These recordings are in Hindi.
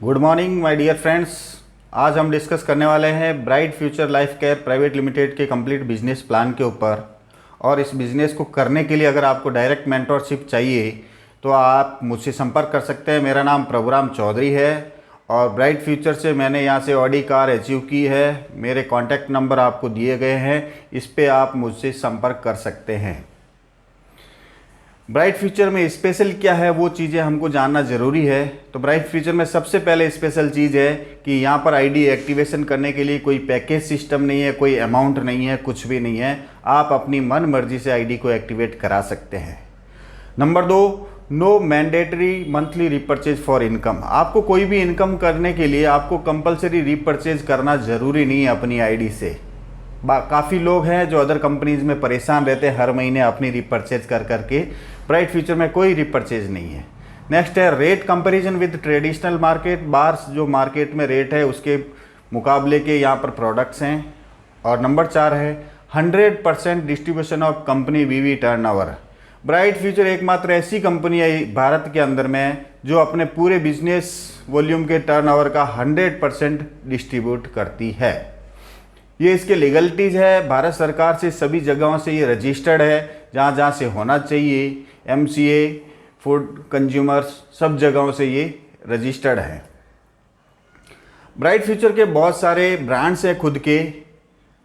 Good morning my dear friends. आज हम डिस्कस करने वाले हैं Bright Future Life Care Private Limited के कंप्लीट बिजनेस प्लान के ऊपर। और इस बिज़नेस को करने के लिए अगर आपको डायरेक्ट मेंटरशिप चाहिए तो आप मुझसे संपर्क कर सकते हैं। मेरा नाम प्रभुराम चौधरी है और ब्राइट फ्यूचर से मैंने यहाँ से ऑडी कार अचीव की है। मेरे कॉन्टैक्ट नंबर आपको दिए गए हैं, इस पर आप मुझसे संपर्क कर सकते हैं। ब्राइट फ्यूचर में स्पेशल क्या है वो चीज़ें हमको जानना ज़रूरी है। तो ब्राइट फ्यूचर में सबसे पहले स्पेशल चीज़ है कि यहाँ पर आईडी एक्टिवेशन करने के लिए कोई पैकेज सिस्टम नहीं है, कोई अमाउंट नहीं है, कुछ भी नहीं है। आप अपनी मन मर्जी से आईडी को एक्टिवेट करा सकते हैं। Number 2, no mandatory monthly repurchase for income. आपको कोई भी इनकम करने के लिए आपको कंपलसरी रीपर्चेज करना ज़रूरी नहीं है अपनी आईडी से। काफ़ी लोग हैं जो अदर कंपनीज में परेशान रहते हैं हर महीने अपनी रीपर्चेज कर करके। ब्राइट फ्यूचर में कोई रीपर्चेज नहीं है। नेक्स्ट है rate comparison with traditional market. बाहर जो मार्केट में रेट है उसके मुकाबले के यहाँ पर प्रोडक्ट्स हैं। और नंबर 4 है 100% distribution of company VV turnover. Bright Future एकमात्र ऐसी कंपनी है भारत के अंदर में जो अपने पूरे बिजनेस वॉल्यूम के टर्नओवर का 100% डिस्ट्रीब्यूट करती है। ये इसके लीगलिटीज़ है, भारत सरकार से सभी जगहों से ये रजिस्टर्ड है, जहाँ जहाँ से होना चाहिए। एमसीए, फूड कंज्यूमर्स, सब जगहों से ये रजिस्टर्ड है। ब्राइट फ्यूचर के बहुत सारे ब्रांड्स हैं खुद के,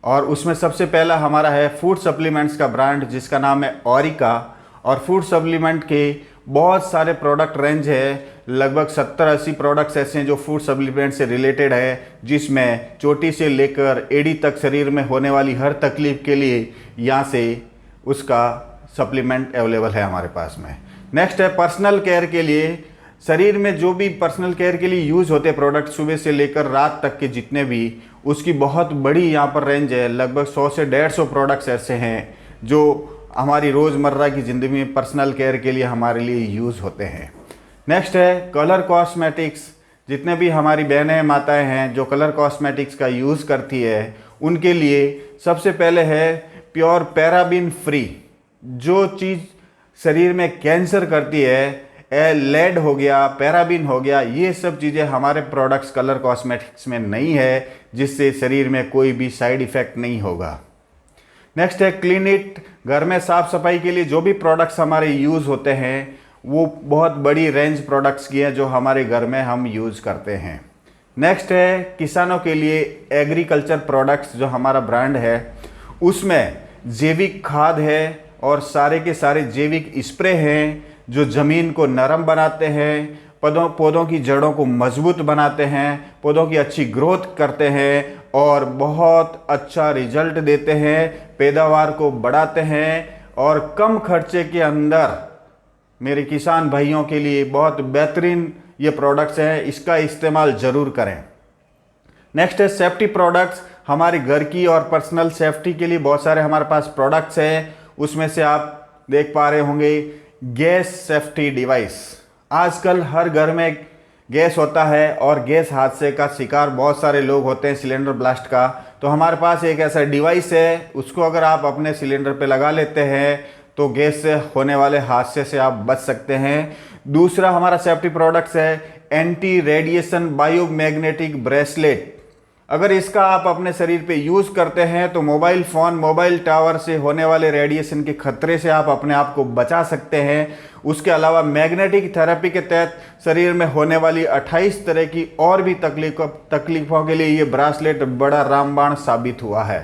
और उसमें सबसे पहला हमारा है फूड सप्लीमेंट्स का ब्रांड जिसका नाम है ऑरिका। और फूड सप्लीमेंट के बहुत सारे प्रोडक्ट रेंज है, लगभग 70-80 प्रोडक्ट्स ऐसे हैं जो फूड सप्लीमेंट से रिलेटेड है, जिसमें चोटी से लेकर एड़ी तक शरीर में होने वाली हर तकलीफ के लिए यहाँ से उसका सप्लीमेंट अवेलेबल है हमारे पास में। नेक्स्ट है पर्सनल केयर के लिए, शरीर में जो भी पर्सनल केयर के लिए यूज़ होते प्रोडक्ट सुबह से लेकर रात तक के जितने भी, उसकी बहुत बड़ी यहाँ पर रेंज है। लगभग 100 से 150 प्रोडक्ट्स ऐसे हैं जो हमारी रोज़मर्रा की ज़िंदगी में पर्सनल केयर के लिए हमारे लिए यूज़ होते हैं। नेक्स्ट है कलर कॉस्मेटिक्स। जितने भी हमारी बहनें माताएं हैं जो कलर कॉस्मेटिक्स का यूज़ करती है, उनके लिए सबसे पहले है प्योर पैराबिन फ्री। जो चीज़ शरीर में कैंसर करती है, लेड हो गया, पैराबिन हो गया, ये सब चीज़ें हमारे प्रोडक्ट्स कलर कॉस्मेटिक्स में नहीं है, जिससे शरीर में कोई भी साइड इफ़ेक्ट नहीं होगा। नेक्स्ट है क्लीन इट। घर में साफ़ सफाई के लिए जो भी प्रोडक्ट्स हमारे यूज़ होते हैं वो बहुत बड़ी रेंज प्रोडक्ट्स की है जो हमारे घर में हम यूज़ करते हैं। नेक्स्ट है किसानों के लिए एग्रीकल्चर प्रोडक्ट्स, जो हमारा ब्रांड है उसमें जैविक खाद है और सारे के सारे जैविक स्प्रे हैं जो ज़मीन को नरम बनाते हैं, पौधों की जड़ों को मजबूत बनाते हैं, पौधों की अच्छी ग्रोथ करते हैं और बहुत अच्छा रिजल्ट देते हैं, पैदावार को बढ़ाते हैं और कम खर्चे के अंदर मेरे किसान भाइयों के लिए बहुत बेहतरीन ये प्रोडक्ट्स हैं। इसका इस्तेमाल ज़रूर करें। नेक्स्ट है सेफ्टी प्रोडक्ट्स। हमारे घर की और पर्सनल सेफ्टी के लिए बहुत सारे हमारे पास प्रोडक्ट्स हैं। उसमें से आप देख पा रहे होंगे गैस सेफ्टी डिवाइस। आजकल हर घर में गैस होता है और गैस हादसे का शिकार बहुत सारे लोग होते हैं, सिलेंडर ब्लास्ट का। तो हमारे पास एक ऐसा डिवाइस है, उसको अगर आप अपने सिलेंडर पे लगा लेते हैं तो गैस से होने वाले हादसे से आप बच सकते हैं। दूसरा हमारा सेफ्टी प्रोडक्ट्स है एंटी रेडिएशन बायोमैग्नेटिक ब्रेसलेट। अगर इसका आप अपने शरीर पे यूज़ करते हैं तो मोबाइल फ़ोन, मोबाइल टावर से होने वाले रेडिएशन के खतरे से आप अपने आप को बचा सकते हैं। उसके अलावा मैग्नेटिक थेरेपी के तहत शरीर में होने वाली 28 तरह की और भी तकलीफ़ों के लिए ये ब्रासलेट बड़ा रामबाण साबित हुआ है।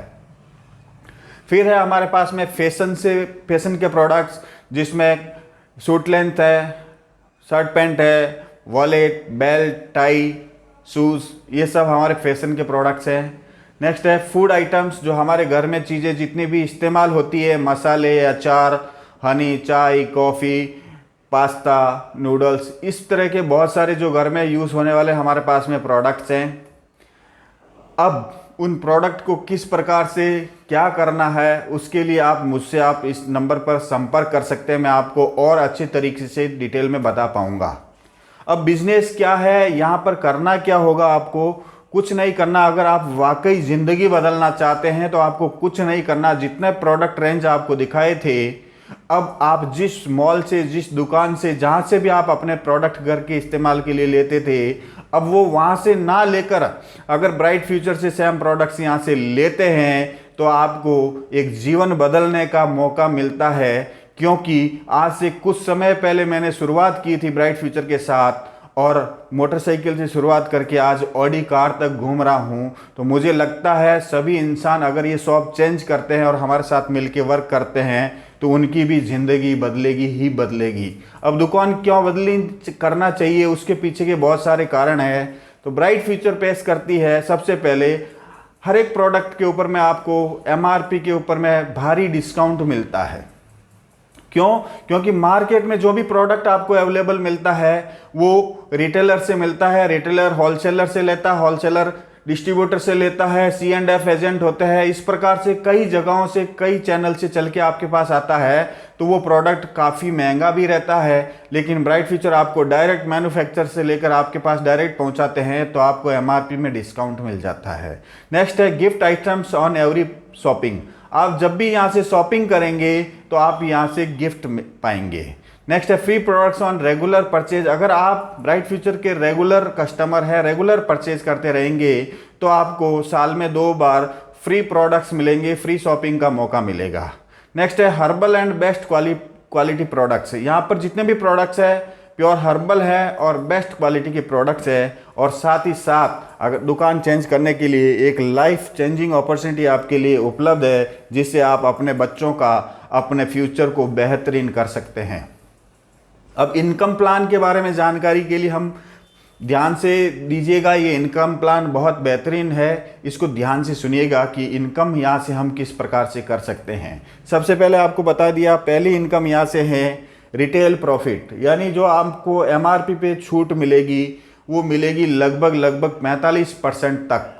फिर है हमारे पास में फैशन के प्रोडक्ट्स, जिसमें सूट लेंथ है, शर्ट पैंट है, वॉलेट, बेल्ट, टाई, शूज़, ये सब हमारे फैशन के प्रोडक्ट्स हैं। नेक्स्ट है फूड आइटम्स, जो हमारे घर में चीज़ें जितनी भी इस्तेमाल होती है, मसाले, अचार, हनी, चाय, कॉफ़ी, पास्ता, नूडल्स, इस तरह के बहुत सारे जो घर में यूज़ होने वाले हमारे पास में प्रोडक्ट्स हैं। अब उन प्रोडक्ट को किस प्रकार से क्या करना है उसके लिए आप इस नंबर पर संपर्क कर सकते हैं। मैं आपको और अच्छे तरीके से डिटेल में बता पाऊँगा। अब बिजनेस क्या है, यहाँ पर करना क्या होगा, आपको कुछ नहीं करना। अगर आप वाकई ज़िंदगी बदलना चाहते हैं तो आपको कुछ नहीं करना। जितने प्रोडक्ट रेंज आपको दिखाए थे, अब आप जिस मॉल से, जिस दुकान से, जहाँ से भी आप अपने प्रोडक्ट घर के इस्तेमाल के लिए लेते थे, अब वो वहाँ से ना लेकर अगर ब्राइट फ्यूचर से सैम प्रोडक्ट्स यहाँ से लेते हैं तो आपको एक जीवन बदलने का मौका मिलता है, क्योंकि आज से कुछ समय पहले मैंने शुरुआत की थी ब्राइट फ्यूचर के साथ और मोटरसाइकिल से शुरुआत करके आज ऑडी कार तक घूम रहा हूँ। तो मुझे लगता है सभी इंसान अगर ये शॉप चेंज करते हैं और हमारे साथ मिलके वर्क करते हैं तो उनकी भी ज़िंदगी बदलेगी ही बदलेगी। अब दुकान क्यों बदली करना चाहिए, उसके पीछे के बहुत सारे कारण हैं। तो ब्राइट फ्यूचर पेश करती है सबसे पहले हर एक प्रोडक्ट के ऊपर में आपको एमआरपी के ऊपर में भारी डिस्काउंट मिलता है। क्यों? क्योंकि मार्केट में जो भी प्रोडक्ट आपको अवेलेबल मिलता है वो रिटेलर से मिलता है, रिटेलर होलसेलर से लेता है, होलसेलर डिस्ट्रीब्यूटर से लेता है, C&F एजेंट होते हैं। इस प्रकार से कई जगहों से कई चैनल से चल के आपके पास आता है, तो वो प्रोडक्ट काफ़ी महंगा भी रहता है। लेकिन ब्राइट फ्यूचर आपको डायरेक्ट मैन्युफैक्चर से लेकर आपके पास डायरेक्ट पहुंचाते हैं, तो आपको एमआरपी में डिस्काउंट मिल जाता है। नेक्स्ट है gift items on every shopping. आप जब भी यहाँ से शॉपिंग करेंगे तो आप यहाँ से गिफ्ट पाएंगे। नेक्स्ट है free products on regular purchase. अगर आप ब्राइट फ्यूचर के रेगुलर कस्टमर हैं, रेगुलर परचेज करते रहेंगे, तो आपको साल में 2 बार फ्री प्रोडक्ट्स मिलेंगे, फ्री शॉपिंग का मौका मिलेगा। नेक्स्ट है herbal and best quality products. यहाँ पर जितने भी प्रोडक्ट्स है प्योर हर्बल है और बेस्ट क्वालिटी के प्रोडक्ट्स है। और साथ ही साथ अगर दुकान चेंज करने के लिए एक लाइफ चेंजिंग अपॉर्चुनिटी आपके लिए उपलब्ध है, जिससे आप अपने बच्चों का, अपने फ्यूचर को बेहतरीन कर सकते हैं। अब इनकम प्लान के बारे में जानकारी के लिए हम ध्यान से दीजिएगा। ये इनकम प्लान बहुत बेहतरीन है, इसको ध्यान से सुनिएगा कि इनकम यहाँ से हम किस प्रकार से कर सकते हैं। सबसे पहले आपको बता दिया, पहली इनकम यहाँ से है रिटेल प्रॉफिट, यानी जो आपको एमआरपी पे छूट मिलेगी वो मिलेगी लगभग 45% तक।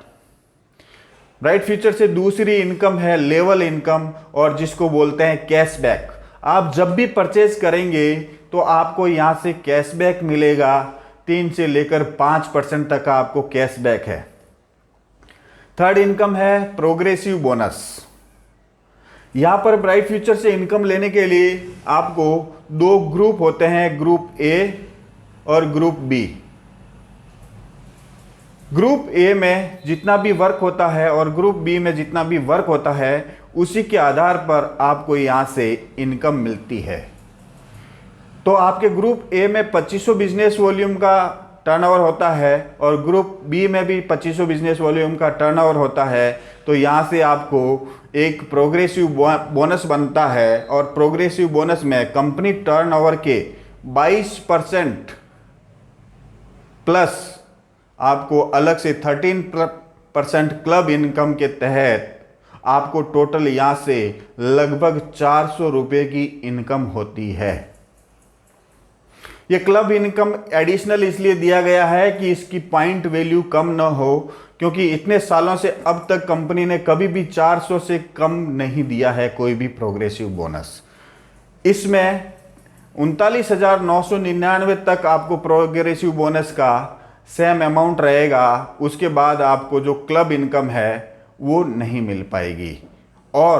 ब्राइट फ्यूचर से दूसरी इनकम है लेवल इनकम, और जिसको बोलते हैं कैशबैक। आप जब भी परचेज करेंगे तो आपको यहाँ से कैशबैक मिलेगा, 3 से लेकर 5% तक का आपको कैशबैक है। थर्ड इनकम है प्रोग्रेसिव बोनस। यहाँ पर ब्राइट फ्यूचर से इनकम लेने के लिए आपको 2 ग्रुप होते हैं, ग्रुप ए और ग्रुप बी। ग्रुप ए में जितना भी वर्क होता है और ग्रुप बी में जितना भी वर्क होता है, उसी के आधार पर आपको यहाँ से इनकम मिलती है। तो आपके ग्रुप ए में 2500 बिजनेस वॉल्यूम का टर्नओवर होता है और ग्रुप बी में भी 2500 बिजनेस वॉल्यूम का टर्नओवर होता है। तो यहाँ से आपको एक प्रोग्रेसिव बोनस बनता है, और प्रोग्रेसिव बोनस में कंपनी टर्नओवर के 22% प्लस आपको अलग से 13% क्लब इनकम के तहत आपको टोटल यहाँ से लगभग 400 रुपये की इनकम होती है। ये क्लब इनकम एडिशनल इसलिए दिया गया है कि इसकी पॉइंट वैल्यू कम ना हो, क्योंकि इतने सालों से अब तक कंपनी ने कभी भी 400 से कम नहीं दिया है कोई भी प्रोग्रेसिव बोनस। इसमें 39,999 तक आपको प्रोग्रेसिव बोनस का सेम अमाउंट रहेगा। उसके बाद आपको जो क्लब इनकम है वो नहीं मिल पाएगी, और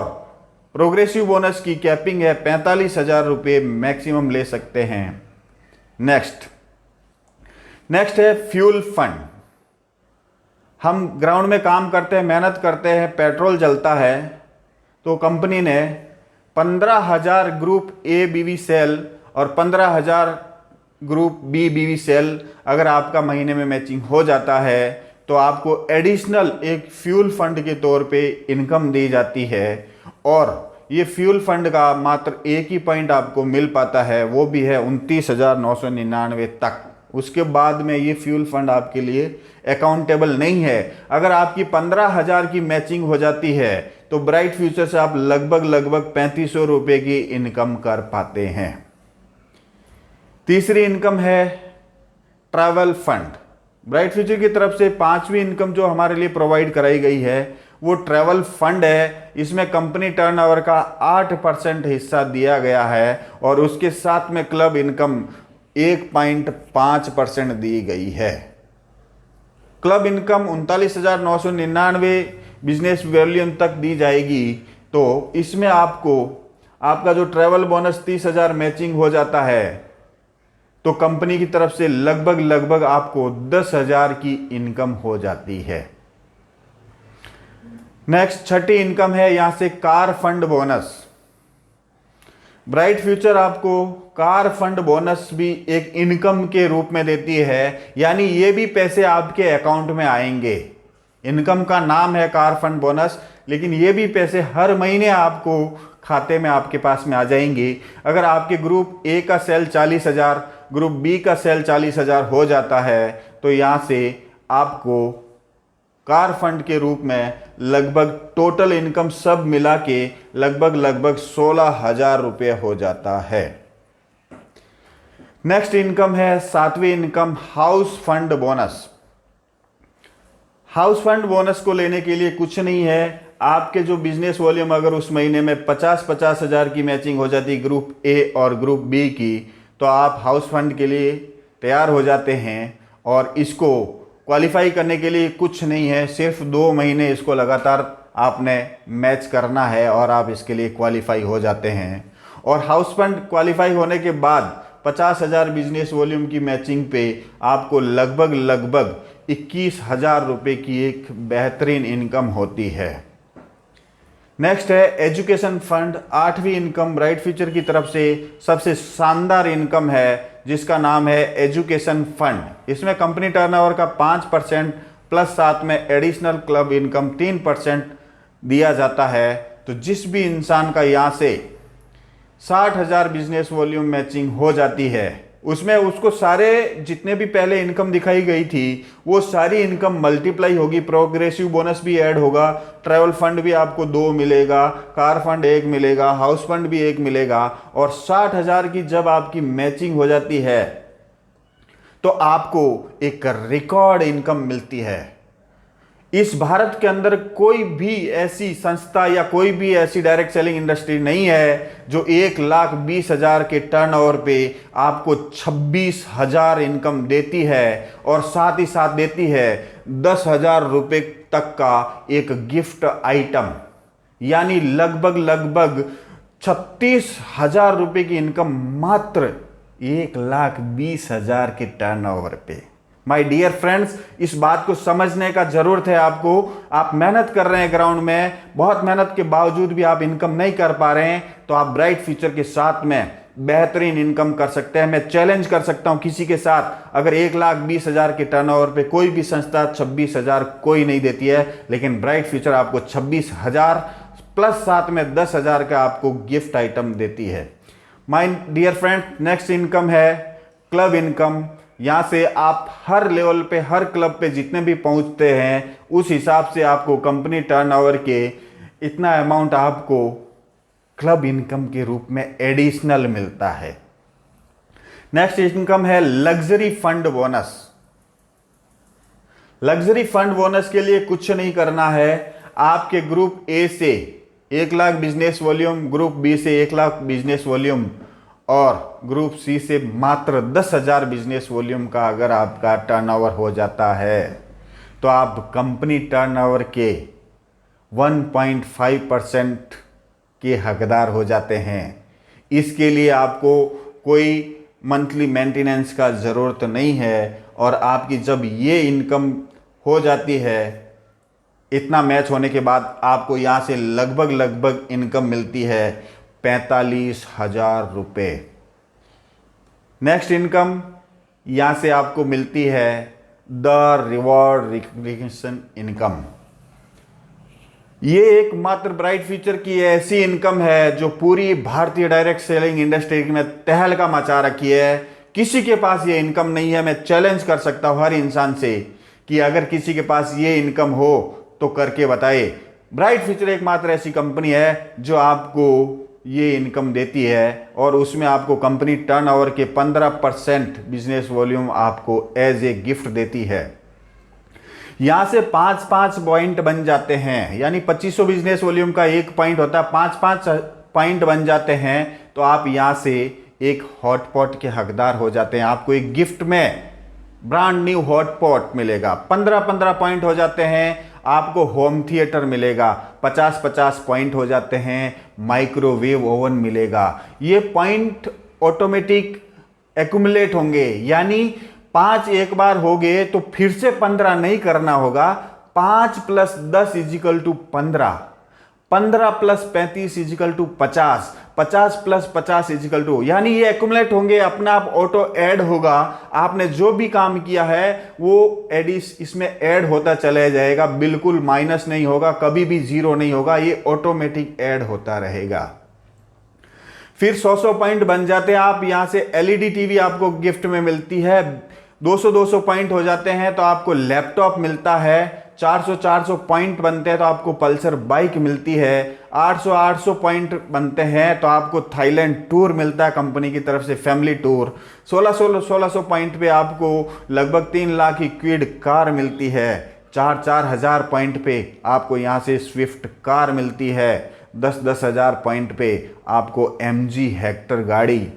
प्रोग्रेसिव बोनस की कैपिंग है 45,000 रुपये मैक्सिमम ले सकते हैं। नेक्स्ट है फ्यूल फंड। हम ग्राउंड में काम करते हैं, मेहनत करते हैं, पेट्रोल जलता है, तो कंपनी ने 15,000 ग्रुप ए बीवी सेल और 15,000 ग्रुप बी बीवी सेल अगर आपका महीने में मैचिंग हो जाता है तो आपको एडिशनल एक फ्यूल फंड के तौर पे इनकम दी जाती है। और ये फ्यूल फंड का मात्र एक ही पॉइंट आपको मिल पाता है, वो भी है 29,999 तक। उसके बाद में ये फ्यूल फंड आपके लिए अकाउंटेबल नहीं है। अगर आपकी 15,000 की मैचिंग हो जाती है तो ब्राइट फ्यूचर से आप लगभग 3500 रुपये की इनकम कर पाते हैं। तीसरी इनकम है ट्रैवल फंड। ब्राइट फ्यूचर की तरफ से 5वीं इनकम जो हमारे लिए प्रोवाइड कराई गई है वो ट्रैवल फंड है। इसमें कंपनी टर्नओवर का 8% हिस्सा दिया गया है, और उसके साथ में क्लब इनकम 1.5% दी गई है। क्लब इनकम 39,999 बिजनेस वॉल्यूम तक दी जाएगी। तो इसमें आपको आपका जो ट्रैवल बोनस 30,000 मैचिंग हो जाता है, तो कंपनी की तरफ से लगभग लगभग आपको 10,000 की इनकम हो जाती है। नेक्स्ट छठी इनकम है यहां से car fund bonus. Bright future आपको कार फंड बोनस भी एक इनकम के रूप में देती है, यानी ये भी पैसे आपके अकाउंट में आएंगे। इनकम का नाम है कार फंड बोनस, लेकिन ये भी पैसे हर महीने आपको खाते में आपके पास में आ जाएंगे। अगर आपके ग्रुप ए का सेल 40,000, ग्रुप बी का सेल 40,000 हो जाता है तो यहाँ से आपको कार फंड के रूप में लगभग टोटल इनकम सब मिला के लगभग 16,000 रुपये हो जाता है। नेक्स्ट इनकम है सातवीं income house fund bonus. House fund bonus को लेने के लिए कुछ नहीं है, आपके जो बिजनेस वॉल्यूम अगर उस महीने में 50-50 हज़ार की मैचिंग हो जाती ग्रुप ए और ग्रुप बी की, तो आप हाउस फंड के लिए तैयार हो जाते हैं। और इसको क्वालिफाई करने के लिए कुछ नहीं है, सिर्फ 2 महीने इसको लगातार आपने मैच करना है और आप इसके लिए क्वालिफाई हो जाते हैं। और हाउस फंड क्वालिफाई होने के बाद 50,000 बिजनेस वॉल्यूम की मैचिंग पे आपको लगभग 21,000 रुपये की एक बेहतरीन इनकम होती है। नेक्स्ट है एजुकेशन फंड। 8वीं इनकम ब्राइट फ्यूचर की तरफ से सबसे शानदार इनकम है जिसका नाम है एजुकेशन फंड। इसमें कंपनी टर्नओवर का 5% प्लस साथ में एडिशनल क्लब इनकम 3% दिया जाता है। तो जिस भी इंसान का यहाँ से 60,000 बिजनेस वॉल्यूम मैचिंग हो जाती है, उसमें उसको सारे जितने भी पहले इनकम दिखाई गई थी वो सारी इनकम मल्टीप्लाई होगी, प्रोग्रेसिव बोनस भी ऐड होगा, ट्रैवल फंड भी आपको 2 मिलेगा, कार फंड 1 मिलेगा, हाउस फंड भी 1 मिलेगा। और 60,000 की जब आपकी मैचिंग हो जाती है तो आपको एक रिकॉर्ड इनकम मिलती है। इस भारत के अंदर कोई भी ऐसी संस्था या कोई भी ऐसी डायरेक्ट सेलिंग इंडस्ट्री नहीं है जो 1,20,000 के टर्नओवर पे आपको 26,000 इनकम देती है और साथ ही साथ देती है 10,000 रुपये तक का एक गिफ्ट आइटम, यानी लगभग 36,000 रुपये की इनकम मात्र 1,20,000 के टर्नओवर पे। माय डियर फ्रेंड्स, इस बात को समझने का जरूरत है आपको। आप मेहनत कर रहे हैं ग्राउंड में, बहुत मेहनत के बावजूद भी आप इनकम नहीं कर पा रहे हैं, तो आप ब्राइट फ्यूचर के साथ में बेहतरीन इनकम कर सकते हैं। मैं चैलेंज कर सकता हूं किसी के साथ, अगर 1,20,000 के टर्नओवर पे कोई भी संस्था 26,000 कोई नहीं देती है, लेकिन ब्राइट फ्यूचर आपको 26,000 प्लस साथ में 10,000 का आपको गिफ्ट आइटम देती है। My dear friend, next income है क्लब इनकम। यहाँ से आप हर लेवल पे, हर क्लब पे जितने भी पहुँचते हैं उस हिसाब से आपको कंपनी टर्नओवर के इतना अमाउंट आपको क्लब इनकम के रूप में एडिशनल मिलता है। नेक्स्ट इनकम है luxury fund bonus. Luxury fund bonus के लिए कुछ नहीं करना है, आपके ग्रुप ए से 1,00,000 बिजनेस वॉल्यूम, ग्रुप बी से 1,00,000 बिजनेस वॉल्यूम और ग्रुप सी से मात्र 10,000 बिजनेस वॉल्यूम का अगर आपका टर्नओवर हो जाता है तो आप कंपनी टर्नओवर के 1.5% के हकदार हो जाते हैं। इसके लिए आपको कोई मंथली मेंटेनेंस का ज़रूरत नहीं है और आपकी जब ये इनकम हो जाती है, इतना मैच होने के बाद आपको यहाँ से लगभग इनकम मिलती है 45,000 रुपये। नेक्स्ट इनकम यहाँ से आपको मिलती है द रिवॉर्ड रिकग्निशन इनकम। ये एकमात्र ब्राइट फ्यूचर की ऐसी इनकम है जो पूरी भारतीय डायरेक्ट सेलिंग इंडस्ट्री में तहलका मचा रखी है। किसी के पास ये इनकम नहीं है। मैं चैलेंज कर सकता हूँ हर इंसान से कि अगर किसी के पास ये इनकम हो तो करके बताए। ब्राइट फ्यूचर एकमात्र ऐसी कंपनी है जो आपको ये इनकम देती है और उसमें आपको कंपनी टर्नओवर के 15% बिजनेस वॉल्यूम आपको एज ए गिफ्ट देती है। यहाँ से 5-5 पॉइंट बन जाते हैं, यानी 2500 बिजनेस वॉल्यूम का 1 पॉइंट होता है, 5-5 पॉइंट बन जाते हैं तो आप यहाँ से एक हॉटपॉट के हकदार हो जाते हैं। आपको एक गिफ्ट में ब्रांड न्यू हॉटपॉट मिलेगा। 15-15 पॉइंट हो जाते हैं, आपको होम थिएटर मिलेगा। 50-50 पॉइंट हो जाते हैं, माइक्रोवेव ओवन मिलेगा। ये पॉइंट ऑटोमेटिक एक्यूमुलेट होंगे, यानी 5 एक बार हो गए तो फिर से 15 नहीं करना होगा। 5 + 10 = 15, 15 + 35 = 50, 50 + 50 = यानी ये एक्यूमुलेट होंगे, अपना आप ऑटो ऐड होगा। आपने जो भी काम किया है वो एडिस इसमें ऐड होता चला जाएगा, बिल्कुल माइनस नहीं होगा, कभी भी जीरो नहीं होगा, ये ऑटोमेटिक ऐड होता रहेगा। फिर 100 पॉइंट बन जाते हैं। आप यहां से एलईडी टीवी आपको गिफ्ट में मिलती है। 200 पॉइंट हो जाते हैं तो आपको लैपटॉप मिलता है। 400 पॉइंट बनते हैं तो आपको पल्सर बाइक मिलती है। 800 पॉइंट बनते हैं तो आपको थाईलैंड टूर मिलता है कंपनी की तरफ से, फैमिली टूर। 1600 पॉइंट पे आपको लगभग 3 लाख की क्विड कार मिलती है। 4 हजार पॉइंट पे आपको यहां से स्विफ्ट कार मिलती है। 10 हजार पॉइंट पे आपको MG हेक्टर गाड़ी।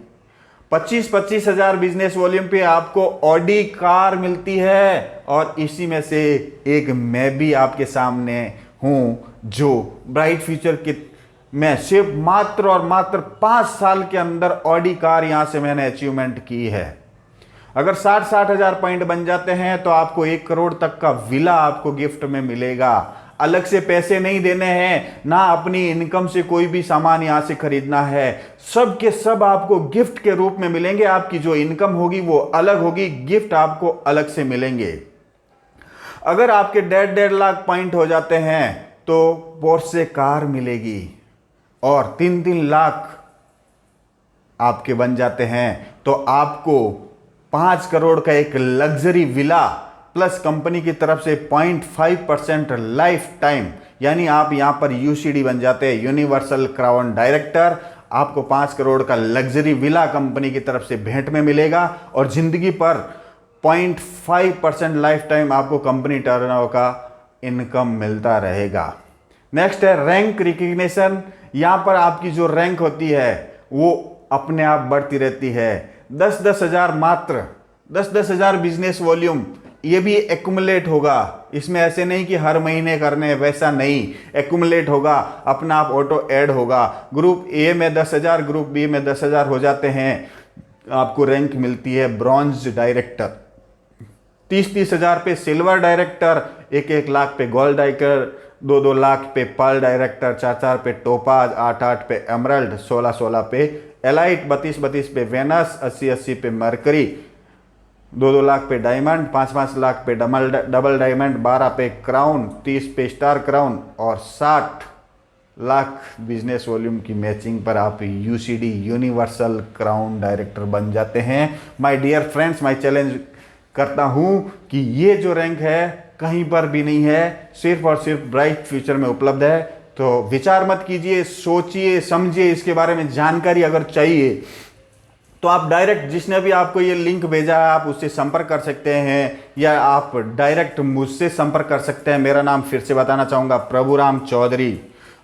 25 हजार बिजनेस वॉल्यूम पे आपको ऑडी कार मिलती है। और इसी में से एक मैं भी आपके सामने हूं जो ब्राइट फ्यूचर के मैं सिर्फ मात्र और मात्र 5 साल के अंदर ऑडी कार यहां से मैंने अचीवमेंट की है। अगर 60 हजार पॉइंट बन जाते हैं तो आपको 1 करोड़ तक का विला आपको गिफ्ट में मिलेगा। अलग से पैसे नहीं देने हैं, ना अपनी इनकम से कोई भी सामान यहां से खरीदना है, सब के सब आपको गिफ्ट के रूप में मिलेंगे। आपकी जो इनकम होगी वो अलग होगी, गिफ्ट आपको अलग से मिलेंगे। अगर आपके 1.5 लाख पॉइंट हो जाते हैं तो पोर्शे कार मिलेगी। और 3 लाख आपके बन जाते हैं तो आपको 5 करोड़ का एक लग्जरी विला प्लस कंपनी की तरफ से 0.5% लाइफ टाइम, यानी आप यहां पर यूसीडी बन जाते हैं, यूनिवर्सल क्राउन डायरेक्टर। आपको 5 करोड़ का लग्जरी विला कंपनी की तरफ से भेंट में मिलेगा और जिंदगी पर 0.5% लाइफ टाइम आपको कंपनी टर्नओवर का इनकम मिलता रहेगा। नेक्स्ट है रैंक रिकग्निशन। यहां पर आपकी जो रैंक होती है वो अपने आप बढ़ती रहती है। 10 हजार, मात्र 10 हजार बिजनेस वॉल्यूम, ये भी एक्यूमुलेट होगा। इसमें ऐसे नहीं कि हर महीने करने, वैसा नहीं, एक्यूमुलेट होगा, अपना आप ऑटो ऐड होगा। ग्रुप ए में 10 हजार, ग्रुप बी में 10 हजार हो जाते हैं, आपको रैंक मिलती है ब्रॉन्ज डायरेक्टर। 30 हजार पे सिल्वर डायरेक्टर, 1 लाख पे गोल्ड डायरेक्टर, 2 लाख पे पर्ल डायरेक्टर, 4 पे टोपाज, 8 पे एमरल्ड, 16 पे एलाइट, 32 पे वेनस, 80 पे मरकरी, 2 लाख पे डायमंड, 5 लाख पे डबल डायमंड, 12 पे क्राउन, 30 पे स्टार क्राउन और 60 लाख बिजनेस वॉल्यूम की मैचिंग पर आप यूसीडी यूनिवर्सल क्राउन डायरेक्टर बन जाते हैं। माय डियर फ्रेंड्स, मैं चैलेंज करता हूं कि ये जो रैंक है कहीं पर भी नहीं है, सिर्फ और सिर्फ ब्राइट फ्यूचर में उपलब्ध है। तो विचार मत कीजिए, सोचिए, समझिए, इसके बारे में जानकारी अगर चाहिए तो आप डायरेक्ट, जिसने भी आपको ये लिंक भेजा है आप उससे संपर्क कर सकते हैं, या आप डायरेक्ट मुझसे संपर्क कर सकते हैं। मेरा नाम फिर से बताना चाहूँगा, प्रभुराम चौधरी।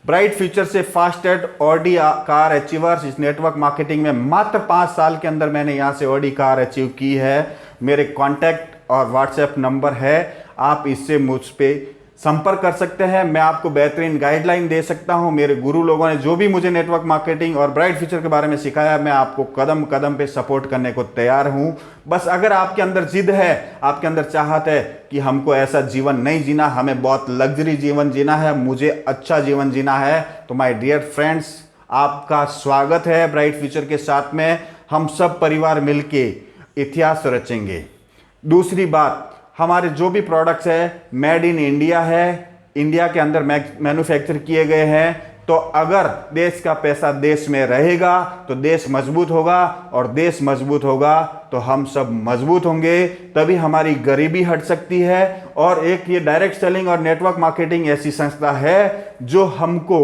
ब्राइट फ्यूचर से फास्टेस्ट ऑडी कार अचीवर्स, इस नेटवर्क मार्केटिंग में मात्र 5 साल के अंदर मैंने यहाँ से ऑडी कार अचीव की है। मेरे कॉन्टैक्ट और व्हाट्सएप नंबर है, आप इससे मुझ पर संपर्क कर सकते हैं। मैं आपको बेहतरीन गाइडलाइन दे सकता हूं। मेरे गुरु लोगों ने जो भी मुझे नेटवर्क मार्केटिंग और ब्राइट फ्यूचर के बारे में सिखाया, मैं आपको कदम कदम पे सपोर्ट करने को तैयार हूं। बस अगर आपके अंदर जिद है, आपके अंदर चाहत है कि हमको ऐसा जीवन नहीं जीना, हमें बहुत लग्जरी जीवन जीना है, मुझे अच्छा जीवन जीना है, तो माय डियर फ्रेंड्स, आपका स्वागत है ब्राइट फ्यूचर के साथ में। हम सब परिवार मिलके इतिहास रचेंगे। दूसरी बात, हमारे जो भी प्रोडक्ट्स है मेड इन इंडिया है, इंडिया के अंदर मैन्युफैक्चर किए गए हैं। तो अगर देश का पैसा देश में रहेगा तो देश मजबूत होगा, और देश मजबूत होगा तो हम सब मजबूत होंगे, तभी हमारी गरीबी हट सकती है। और एक ये डायरेक्ट सेलिंग और नेटवर्क मार्केटिंग ऐसी संस्था है जो हमको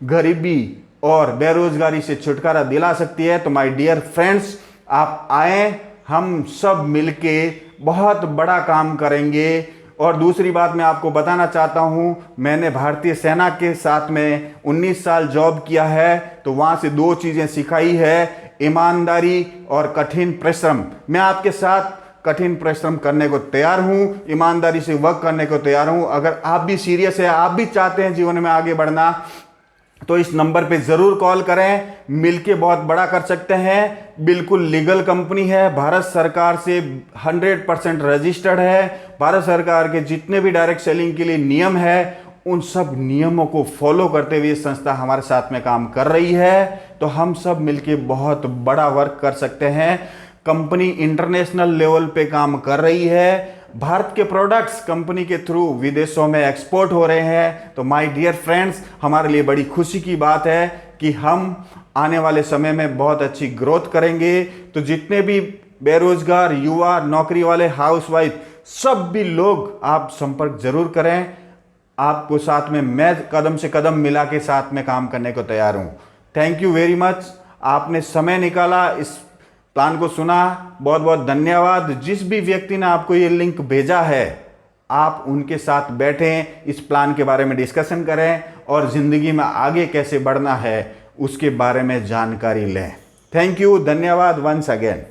गरीबी और बेरोजगारी से छुटकारा दिला सकती है। तो माय डियर फ्रेंड्स, आप आए, हम सब मिलके बहुत बड़ा काम करेंगे। और दूसरी बात मैं आपको बताना चाहता हूं, मैंने भारतीय सेना के साथ में 19 साल जॉब किया है, तो वहां से 2 चीजें सिखाई है, ईमानदारी और कठिन परिश्रम। मैं आपके साथ कठिन परिश्रम करने को तैयार हूं, ईमानदारी से वर्क करने को तैयार हूं। अगर आप भी सीरियस है, आप भी चाहते हैं जीवन में आगे बढ़ना, तो इस नंबर पे ज़रूर कॉल करें, मिलके बहुत बड़ा कर सकते हैं। बिल्कुल लीगल कंपनी है, भारत सरकार से 100% रजिस्टर्ड है। भारत सरकार के जितने भी डायरेक्ट सेलिंग के लिए नियम है, उन सब नियमों को फॉलो करते हुए संस्था हमारे साथ में काम कर रही है। तो हम सब मिलके बहुत बड़ा वर्क कर सकते हैं। कंपनी इंटरनेशनल लेवल पे काम कर रही है। भारत के प्रोडक्ट्स कंपनी के थ्रू विदेशों में एक्सपोर्ट हो रहे हैं। तो माय डियर फ्रेंड्स, हमारे लिए बड़ी खुशी की बात है कि हम आने वाले समय में बहुत अच्छी ग्रोथ करेंगे। तो जितने भी बेरोजगार युवा, नौकरी वाले, हाउसवाइफ, सब भी लोग आप संपर्क जरूर करें। आपको साथ में मैं कदम से कदम मिला के साथ में काम करने को तैयार हूं। थैंक यू वेरी मच, आपने समय निकाला, इस प्लान को सुना, बहुत बहुत धन्यवाद। जिस भी व्यक्ति ने आपको ये लिंक भेजा है, आप उनके साथ बैठें, इस प्लान के बारे में डिस्कशन करें और ज़िंदगी में आगे कैसे बढ़ना है उसके बारे में जानकारी लें। थैंक यू, धन्यवाद वंस अगेन।